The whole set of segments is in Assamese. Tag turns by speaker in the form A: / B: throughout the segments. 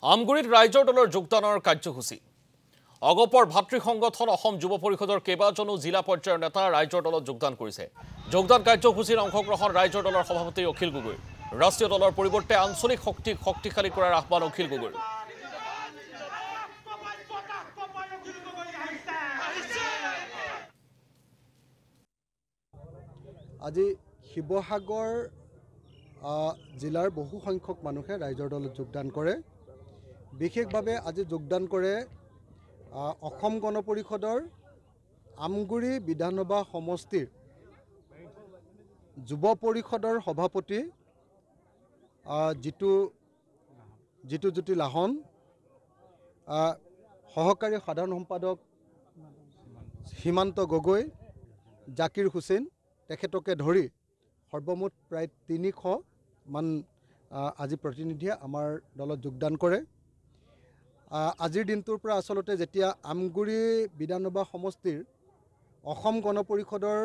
A: আমগুৰিত ৰাইজৰ দলৰ যোগদানৰ কাৰ্যসূচী অগপৰ ভাতৃ সংগঠন অসম যুৱ পৰিষদৰ কেইবাজনো জিলা পৰ্যায়ৰ নেতা ৰাইজৰ দলত যোগদান কৰিছে। যোগদান কাৰ্যসূচীৰ অংশগ্ৰহণ ৰাইজৰ দলৰ সভাপতি অখিল গগৈ। ৰাষ্ট্ৰীয় দলৰ পৰিৱৰ্তে আঞ্চলিক শক্তিক শক্তিশালী কৰাৰ আহ্বান অখিল গগৈৰ।
B: আজি শিৱসাগৰ জিলাৰ বহু সংখ্যক মানুহে ৰাইজৰ দলত যোগদান কৰে। বিশেষভাৱে আজি যোগদান কৰে অসম গণ পৰিষদৰ আমগুৰি বিধানসভা সমষ্টিৰ যুৱ পৰিষদৰ সভাপতি জিতুজ্যোতি লাহন, সহকাৰী সাধাৰণ সম্পাদক সীমান্ত গগৈ, জাকিৰ হুছেইন তেখেতকে ধৰি সৰ্বমুঠ প্ৰায় ৩০০ মান আজি প্ৰতিনিধিয়ে আমাৰ দলত যোগদান কৰে। আজিৰ দিনটোৰ পৰা আচলতে যেতিয়া আমগুৰি বিধানসভা সমষ্টিৰ অসম গণ পৰিষদৰ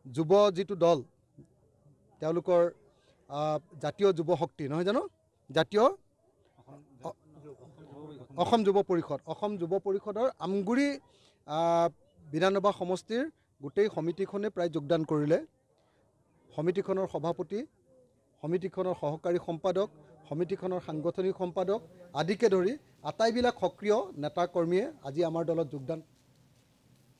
B: যুৱ যিটো দল, তেওঁলোকৰ জাতীয় যুৱ শক্তি নহয় জানো, জাতীয় অসম যুৱ পৰিষদৰ আমগুৰি বিধানসভা সমষ্টিৰ গোটেই সমিতিখনে প্ৰায় যোগদান কৰিলে। সমিতিখনৰ সভাপতি, সমিতিখনৰ সহকাৰী সম্পাদক, সমিতিখনৰ সাংগঠনিক সম্পাদক আদিকে ধৰি আটাইবিলাক সক্ৰিয় নেতা কৰ্মীয়ে আজি আমাৰ দলত যোগদান